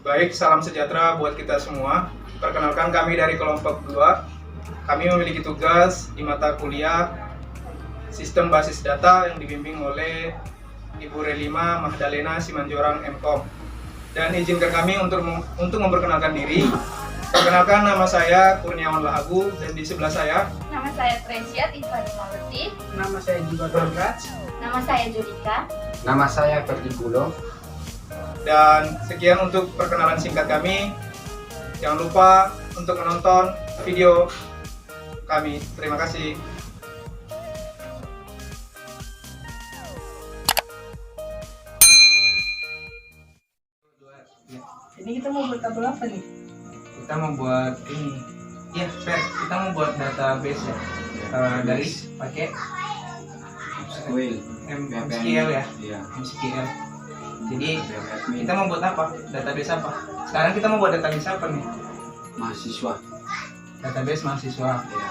Baik, salam sejahtera buat kita semua. Perkenalkan kami dari kelompok 2. Kami memiliki tugas di mata kuliah Sistem Basis Data yang dibimbing oleh Ibu Relima Mahdalena Simanjorang MKOM. Dan izinkan kami untuk memperkenalkan diri. Perkenalkan, nama saya Kurniawan Lahagu, dan di sebelah saya Nama saya Tresia Tiffany Maleti. Nama saya juga Dorcas. Nama saya Judika. Nama saya Ferdi Bulo. Dan sekian untuk perkenalan singkat kami. Jangan lupa untuk menonton video kami. Terima kasih. Ini kita mau buat tabel apa nih? Kita mau buat ini. Iya, Fer, kita mau buat database ya. Dari pakai MSQL ya. Iya. MSQL. Jadi kita mau buat apa? Database apa? Sekarang kita mau buat database apa nih? Mahasiswa. Database mahasiswa. Iya.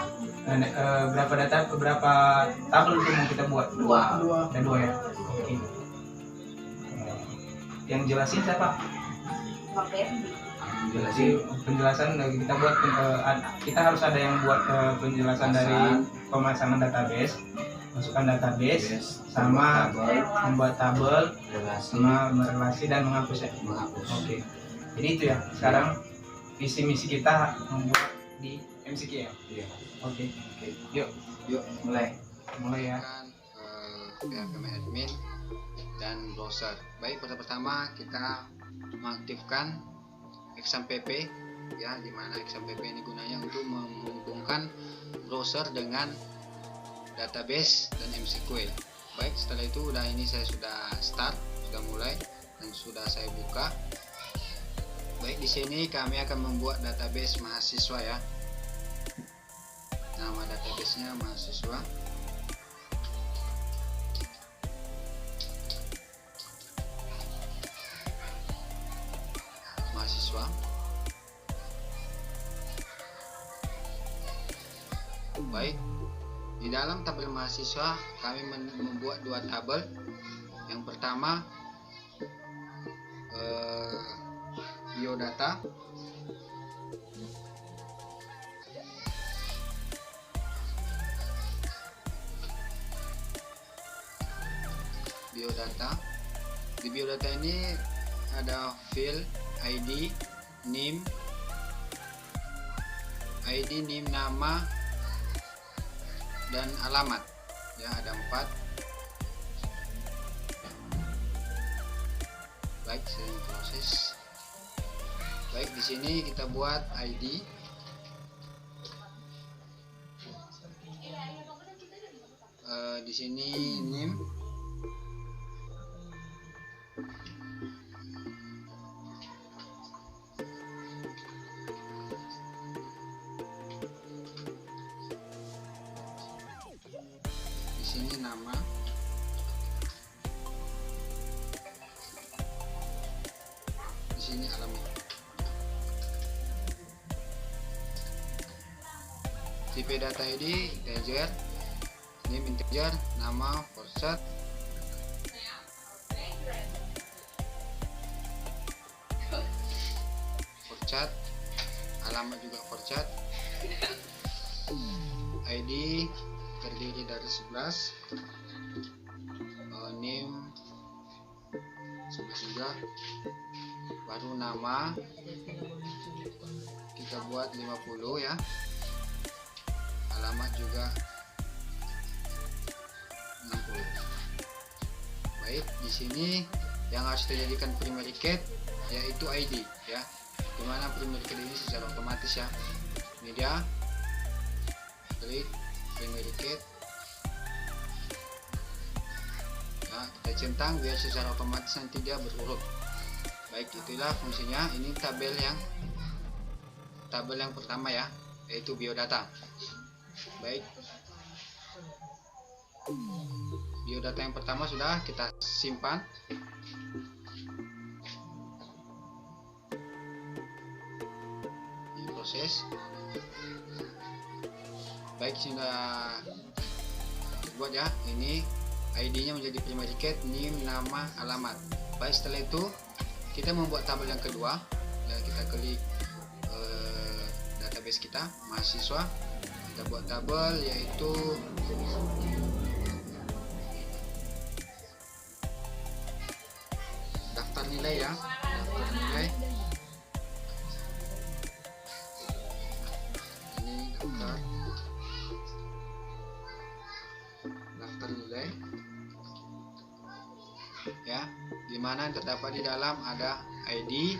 Berapa tabel itu mau kita buat? Dua. Ada 2 ya. Oke. Yang jelasin siapa? Oke. Jadi penjelasan kita buat kita harus ada yang buat penjelasan dari pemasangan database, masukkan database, sama membuat tabel, sama merelasi dan menghapus ya. Oke. Jadi itu ya. Sekarang visi misi kita membuat di MCQ ya. Iya. Oke. Yuk Mulai. ya. PHP admin dan browser. Baik, pertama kita mengaktifkan XAMPP ya, dimana XAMPP ini gunanya untuk menghubungkan browser dengan database dan MySQL. Baik, setelah itu ini saya sudah sudah mulai dan sudah saya buka. Baik, di sini kami akan membuat database mahasiswa ya. Nama databasenya mahasiswa. Baik, di dalam tabel mahasiswa kami membuat 2 tabel. Yang pertama biodata, di biodata ini ada field ID, name, nama dan alamat ya, ada 4. Baik, saya proses. Baik, di sini kita buat ID, di sini name, ini nama, di sini alamat. Tipe data ID integer, name integer, nama forcat, alamat juga forcat, ID terdiri dari 11, name 11 juga, baru nama kita buat 50 ya, alamat juga 60. Baik, di sini yang harus dijadikan primary key yaitu ID ya, dimana primary key ini secara otomatis ya. Media, klik primary key, nah, kita centang biar secara otomatis nanti dia berurut. Baik, itulah fungsinya. Ini tabel yang pertama ya, yaitu biodata. Baik, biodata yang pertama sudah kita simpan. Ini proses. Baik, sudah terbuat ya. Ini ID-nya menjadi primary key, name, nama, alamat. Baik, setelah itu kita membuat tabel yang kedua. ya kita klik database kita mahasiswa, kita buat tabel yaitu daftar nilai ya, daftar nilai. Ini daftar nilai ya, dimana terdapat di dalam ada ID,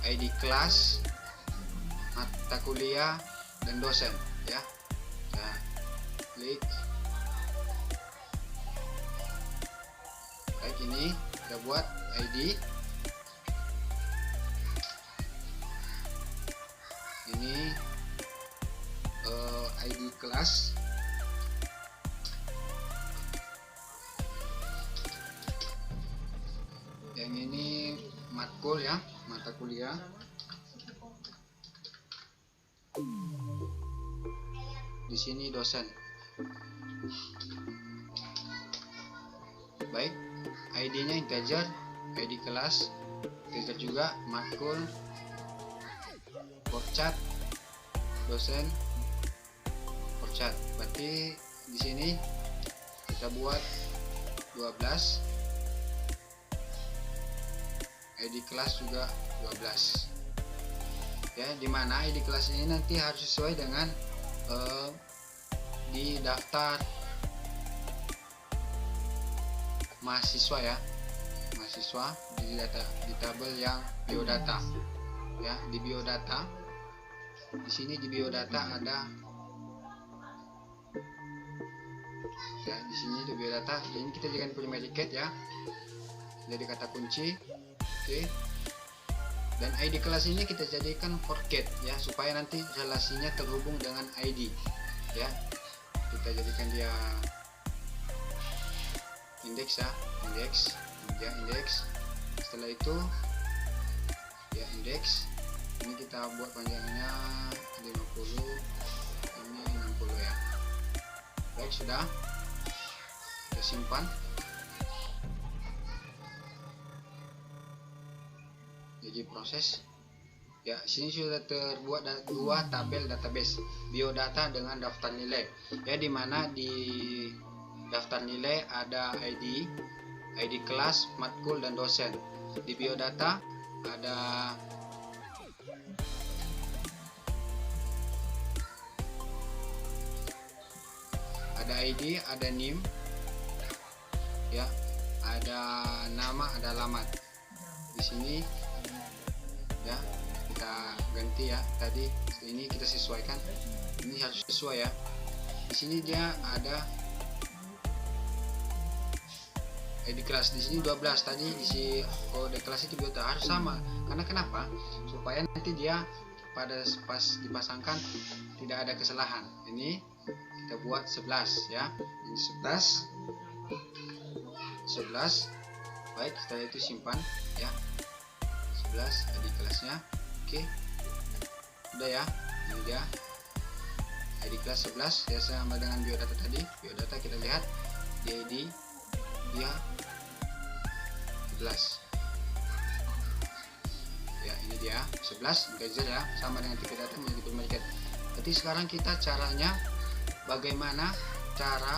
ID kelas, mata kuliah, dan dosen ya. Nah, klik. Baik, ini kita buat ID. Ini ID kelas. Yang ini matkul ya, mata kuliah. Di sini dosen. Baik, ID-nya integer, ID kelas, integer juga, matkul, porcat, dosen, porcat. Berarti di sini kita buat 12. ID kelas juga 12 ya, dimana ID kelas ini nanti harus sesuai dengan di daftar mahasiswa ya, mahasiswa di tabel yang biodata ya. Di biodata, di sini di biodata ada ya, di sini di biodata ini kita jadikan primary key ya, jadi kata kunci. Oke. Dan ID kelas ini kita jadikan forget ya, supaya nanti relasinya terhubung dengan ID ya. Kita jadikan dia indeks ya, indeks. Setelah itu ya indeks. Ini kita buat panjangnya 50, ini 60 ya. Baik, sudah. Kita simpan. Jadi proses ya, sini sudah terbuat dua tabel database biodata dengan daftar nilai ya, dimana di daftar nilai ada ID kelas, matkul, dan dosen. Di biodata ada ID, ada NIM ya, ada nama, ada alamat. Di sini ya kita ganti ya, tadi ini kita sesuaikan, ini harus sesuai ya. Di sini dia ada ID kelas, di sini 12, tadi di si kode kelas itu biota harus sama. Karena kenapa? Supaya nanti dia pas dipasangkan tidak ada kesalahan. Ini kita buat 11 ya, ini 11. Baik, setelah itu simpan ya. 11 ID kelasnya. Oke, udah ya, ini dia ID kelas 11 ya, sama dengan biodata tadi. Biodata kita lihat di ID dia 11 ya, ini dia 11 integer ya, sama dengan tipe data menjadi primary key. Jadi sekarang kita caranya bagaimana cara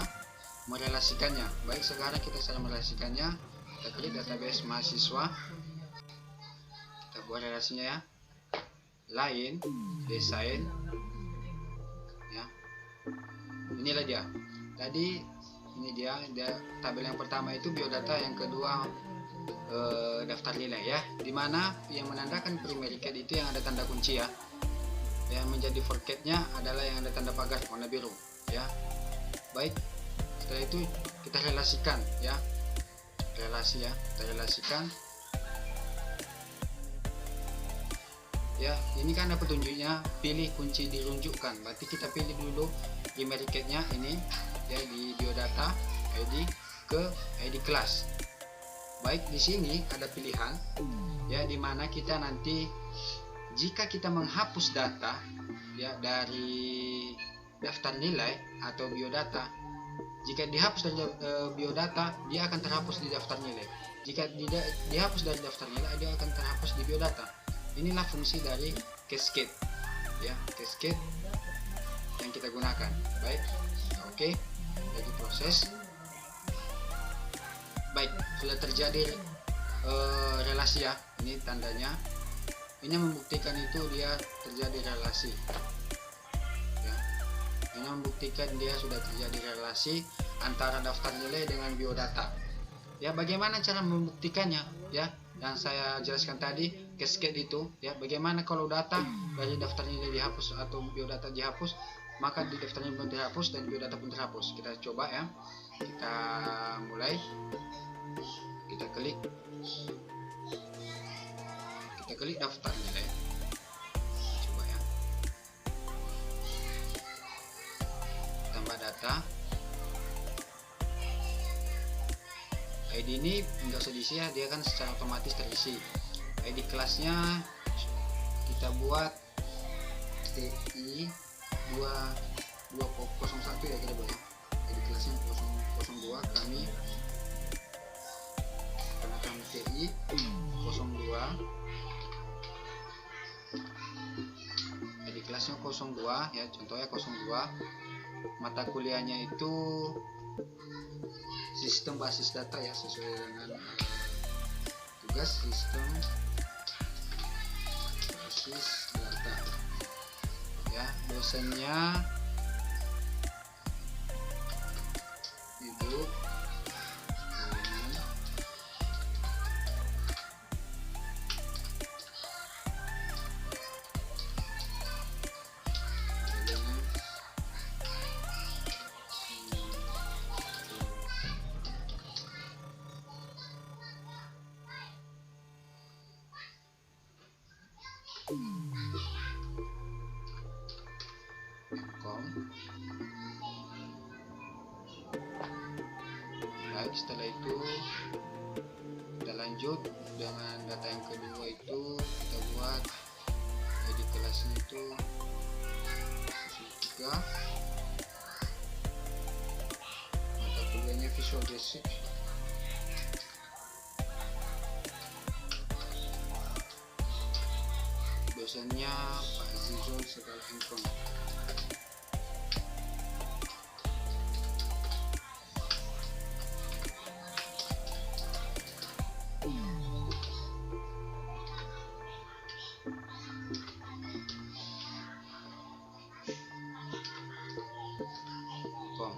merelasikannya. Baik, sekarang kita cara merelasikannya. Kita klik database mahasiswa, kita buat relasinya ya, line desain ya. Inilah dia tadi, ini dia tabel yang pertama itu biodata, yang kedua daftar nilai ya, dimana yang menandakan primary key itu yang ada tanda kunci ya, yang menjadi forgetnya adalah yang ada tanda pagar warna biru ya. Baik, setelah itu kita relasikan ya, kita relasikan ya. Ini kan ada petunjuknya, pilih kunci dirunjukkan, berarti kita pilih dulu primary key-nya ini ya, di biodata ID ke ID kelas. Baik, di sini ada pilihan ya, dimana kita nanti jika kita menghapus data ya dari daftar nilai atau biodata Jika dihapus dari biodata, dia akan terhapus di daftar nilai. Jika tidak dihapus dari daftar nilai, dia akan terhapus di biodata. Inilah fungsi dari cascade, ya, cascade yang kita gunakan. Baik, oke, lagi proses. Baik, sudah terjadi relasi ya. Ini tandanya. Ini membuktikan itu dia terjadi relasi. Ya. Ini membuktikan dia sudah terjadi relasi antara daftar nilai dengan biodata. Ya, bagaimana cara membuktikannya? Ya, yang saya jelaskan tadi, cascade itu. Ya, bagaimana kalau data dari daftar nilai dihapus atau biodata dihapus, maka di daftar nilai pun terhapus dan biodata pun terhapus. Kita coba ya. Kita mulai. Kita klik daftar nilai. Coba ya, tambah data. ID ini nggak usah diisi ya, dia kan secara otomatis terisi. ID kelasnya kita buat TI 2201 ya, kita buat ya. ID kelasnya 002, kami karena kami TI 02, ID kelasnya 02 ya, contohnya 02. Mata kuliahnya itu sistem basis data ya, sesuai dengan tugas sistem basis data ya. Dosennya Ibu Baik, setelah itu kita lanjut dengan data yang kedua. Itu kita buat ID kelasnya itu 03, mata kuliahnya Visual Basic, dosennya Pak Zizul Segala Handphone.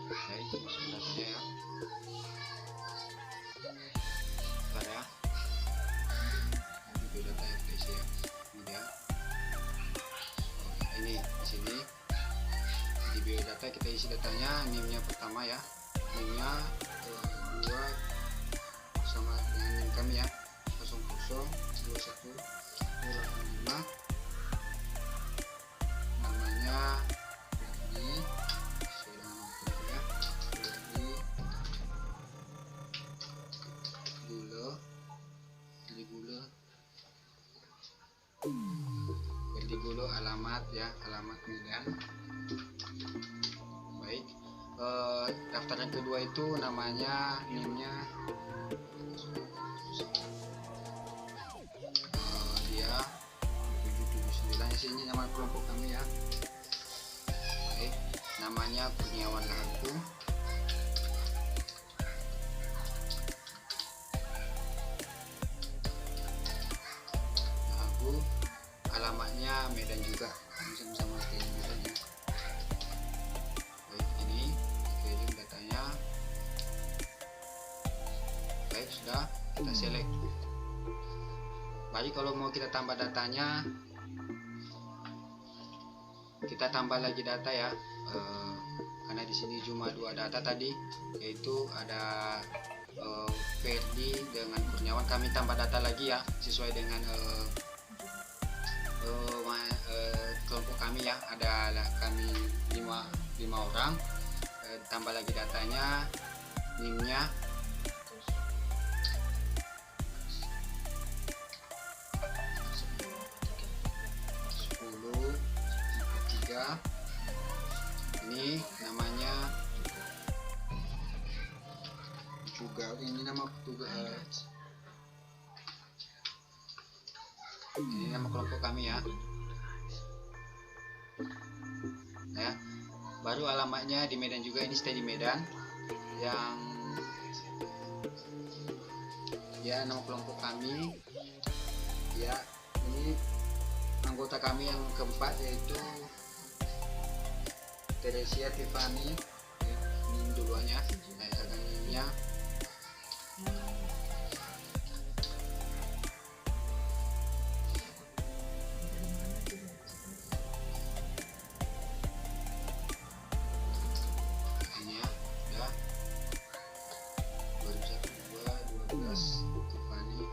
Baik, sebenarnya ya. Bentar ya. Ini data FTC ya. Kemudian ini di sini di biodata kita isi datanya. NIM-nya pertama ya. NIM-nya 2 sama dengan NIM kami ya. 002185. Namanya ini Verdigolo, alamat ya, alamat Medan. Baik, daftar yang kedua itu namanya NIM-nya dia 779 ya, sini nama kelompok kami ya. Baik, namanya Kurniawan Lagu. Alamatnya Medan juga, sama-sama stay Medan ya. Baik, ini kirim datanya. Baik, sudah kita select. Baik, kalau mau kita tambah datanya, kita tambah lagi data ya. Karena di sini cuma 2 data tadi, yaitu ada Ferdi dengan Kurniawan. Kami tambah data lagi ya, sesuai dengan kelompok kami ya. Ada kami 5 orang. Tambah lagi datanya, NIM-nya 1043. Ini namanya ini nama petugas, ini nama kelompok kami ya. Ya, baru alamatnya di Medan juga, ini stay di Medan. Yang ya nama kelompok kami ya, ini anggota kami yang keempat yaitu Teresia Tiffany ya, ini duluannya ininya. Tiffany.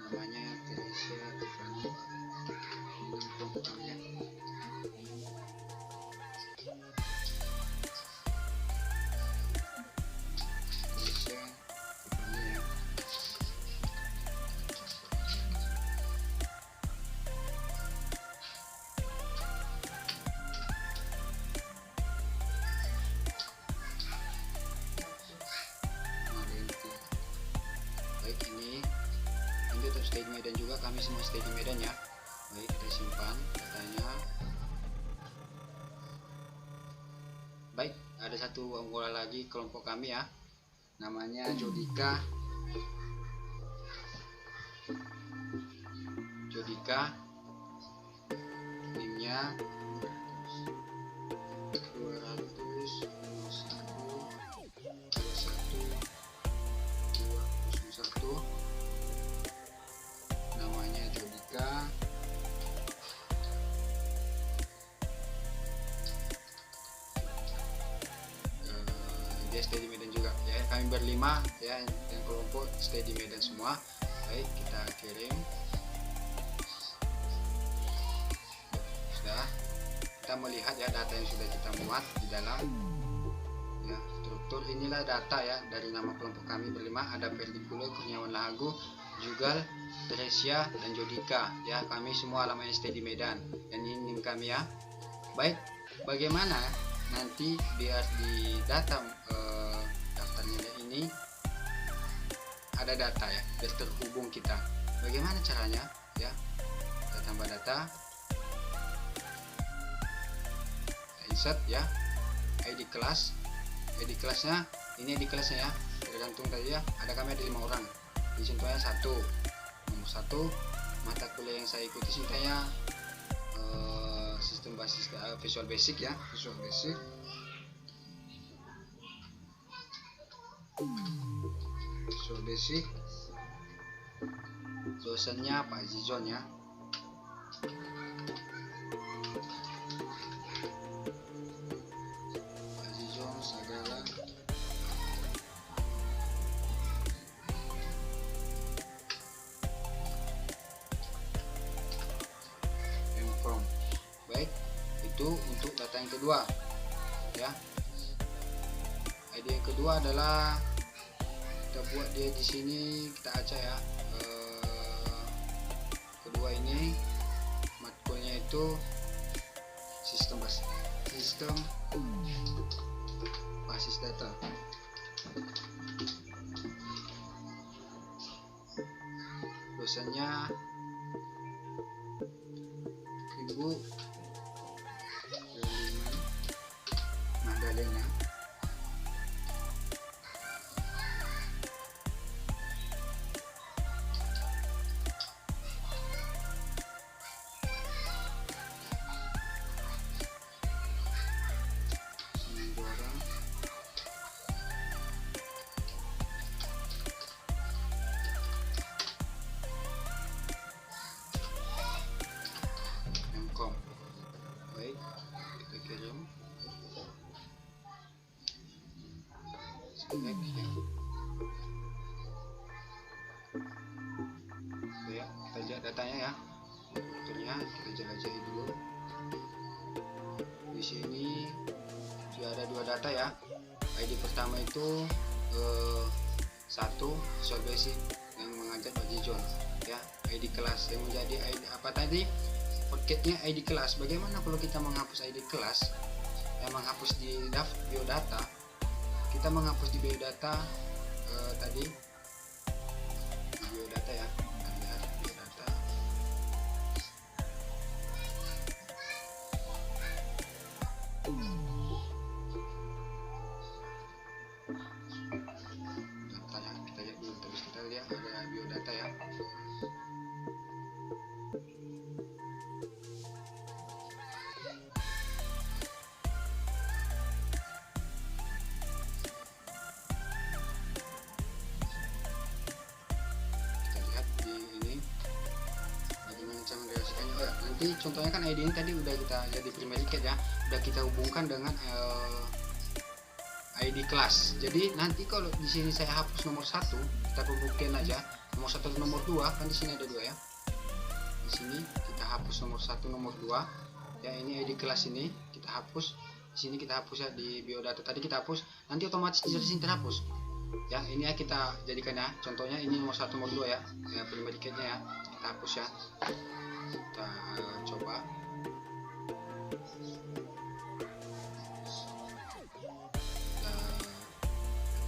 Namanya Teresia Tiffany. Ini kelompok kami ya. Teresia Tiffany ya. Baik, ini untuk stay di Medan juga, kami semua stay di Medan ya. Baik, kita simpan datanya. Baik, ada satu anggota lagi kelompok kami ya, namanya Jodika. NIM-nya 200 namanya Jodika. Dia stay di Medan juga ya, kami berlima ya, yang kelompok stay di Medan semua. Baik, kita kirim. Sudah, kita melihat ya data yang sudah kita muat di dalam ya, struktur. Inilah data ya dari nama kelompok kami berlima, ada Ferdikulo, Kurniawan Lahagu, Jugal, Teresia, dan Jodika ya. Kami semua alamatnya stay di Medan, dan ini NIM kami ya. Baik, bagaimana nanti biar di data daftar nilai ini ada data ya, biar terhubung kita. Bagaimana caranya ya? Kita tambah data, insert ya, ID kelas. ID kelasnya, ini ID kelasnya ya, tergantung tadi ya, ada kami ada 5 orang. Di contohnya 1, nomor 1 mata kuliah yang saya ikuti contohnya sistem basis Visual Basic ya, Visual Basic. Visual Basic, dosennya Pak Zizon ya. Baik, itu untuk data yang kedua ya. ID yang kedua adalah kita buat dia di sini, kita acak ya. Kedua ini matkulnya itu sistem basis data. Dosennya Ibu Magdalena. Baik, kita kirim. Select ya. Ya, kita lihat datanya ya. Strukturnya kita jelajahi dulu. Di sini sudah ada 2 data ya. ID pertama itu 1 Visual Basic yang mengajar Pak Jijon ya. ID kelas yang menjadi ID apa tadi? Paketnya ID kelas. Bagaimana kalau kita menghapus ID kelas? menghapus di biodata, kita menghapus di biodata tadi di biodata ya, kita lihat biodata. Datanya kita lihat dulu, terus kita lihat ada biodata ya. Nanti contohnya kan ID ini tadi udah kita jadi primary key ya, udah kita hubungkan dengan ID kelas. Jadi nanti kalau di sini saya hapus nomor 1, kita pembuktian aja nomor 1 dan nomor 2, kan di sini ada 2 ya. Di sini kita hapus nomor 1, nomor 2 ya, ini ID kelas ini kita hapus. Di sini kita hapus ya, di biodata tadi kita hapus, nanti otomatis di sini terhapus ya. Ini ya kita jadikan ya, contohnya ini nomor 1, nomor 2 ya, primary key-nya ya, kita hapus ya. Kita coba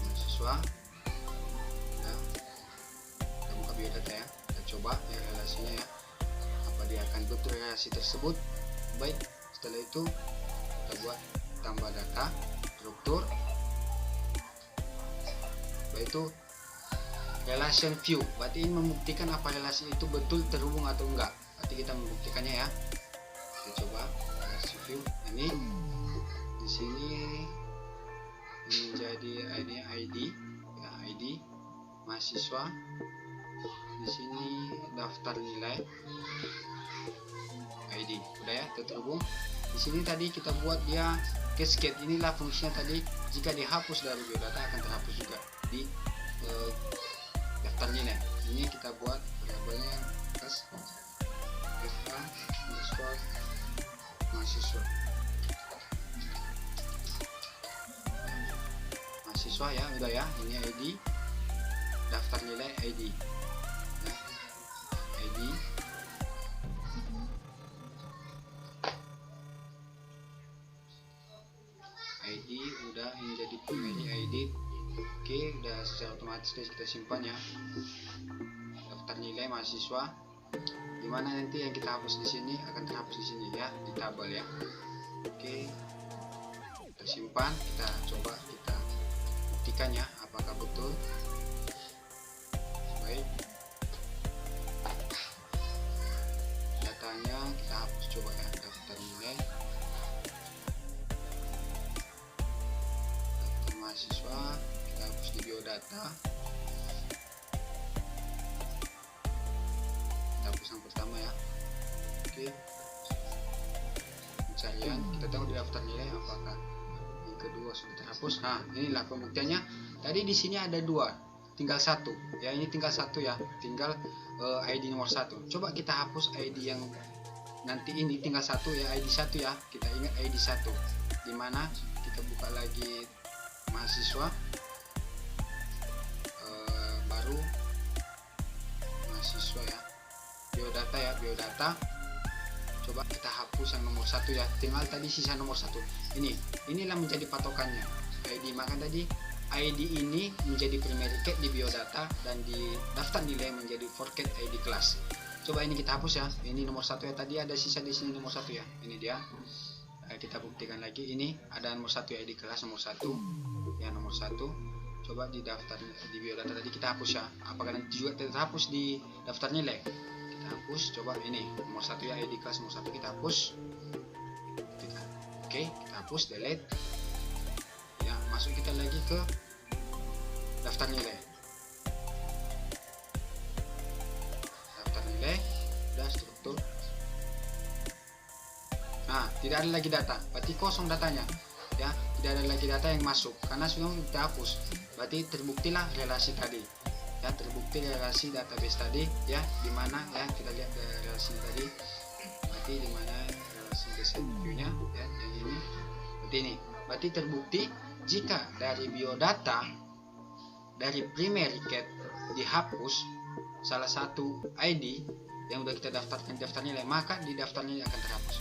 mahasiswa ya, kita buka biodata ya, kita coba ya relasinya ya, apa dia akan betul relasi tersebut. Baik, setelah itu kita buat tambah data struktur, baik itu relation view, berarti ini membuktikan apa relasi itu betul terhubung atau enggak. Berarti kita membuktikannya ya. Kita coba relasi view ini. Di sini ini menjadi ID ya, ID mahasiswa. Di sini daftar nilai ID. Udah ya, terhubung. Di sini tadi kita buat dia cascade. Inilah fungsinya tadi, jika dihapus dari biodata akan terhapus juga di daftar nilai. Ini kita buat variabelnya atas mahasiswa ya, udah ya, ini ID daftar nilai ID ya, ID udah, ini jadi primary ID. Oke, udah secara otomatis kita simpan ya, daftar nilai mahasiswa. Dimana nanti yang kita hapus di sini akan terhapus di sini ya, di tabel ya. Oke, kita simpan, kita coba kita buktikan ya apakah betul. Baik, datanya kita hapus coba ya, daftar nilai daftar mahasiswa, kita hapus di biodata. Hapus yang pertama ya. Oke, pencarian, kita tahu di daftar nilai apakah yang kedua sudah terhapus. Nah, inilah pembuktiannya. Tadi di sini ada 2, tinggal 1 ya, ini tinggal 1 ya, tinggal ID nomor 1. Coba kita hapus ID yang nanti ini tinggal 1 ya, ID 1 ya, kita ingat ID 1, dimana kita buka lagi mahasiswa, baru mahasiswa ya, biodata ya, biodata. Coba kita hapus yang nomor 1 ya, tinggal tadi sisa nomor 1. Inilah menjadi patokannya ID. Maka tadi ID ini menjadi primary key di biodata, dan di daftar nilai menjadi forget ID kelas. Coba ini kita hapus ya, ini nomor 1 ya, tadi ada sisa di sini nomor 1 ya, ini dia. Kita buktikan lagi, ini ada nomor 1 ya, ID kelas nomor 1 ya, nomor 1. Coba di daftar di biodata tadi kita hapus ya, apakah nanti juga terhapus di daftar nilai. Kita hapus, coba ini nomor 1 ya, ID kelas nomor 1 kita hapus. Oke, kita hapus, delete ya, masuk kita lagi ke daftar nilai. Daftar nilai udah struktur. Nah, tidak ada lagi data, berarti kosong datanya ya, tidak ada lagi data yang masuk karena sudah kita hapus. Berarti terbuktilah relasi tadi ya, terbukti relasi database tadi ya, dimana ya, kita lihat relasi tadi, berarti dimana relasi base view-nya ya, yang ini seperti ini. Berarti terbukti jika dari biodata, dari primary key dihapus salah satu ID yang udah kita daftarkan di daftar nilai, maka di daftar nilai akan terhapus.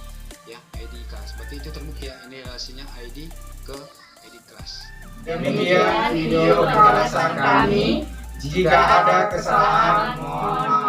ya, ID kelas. Berarti itu terbukti ya, ini relasinya ID ke ID kelas. Demikian video penjelasan kami. Jika ada kesalahan, mohon maaf.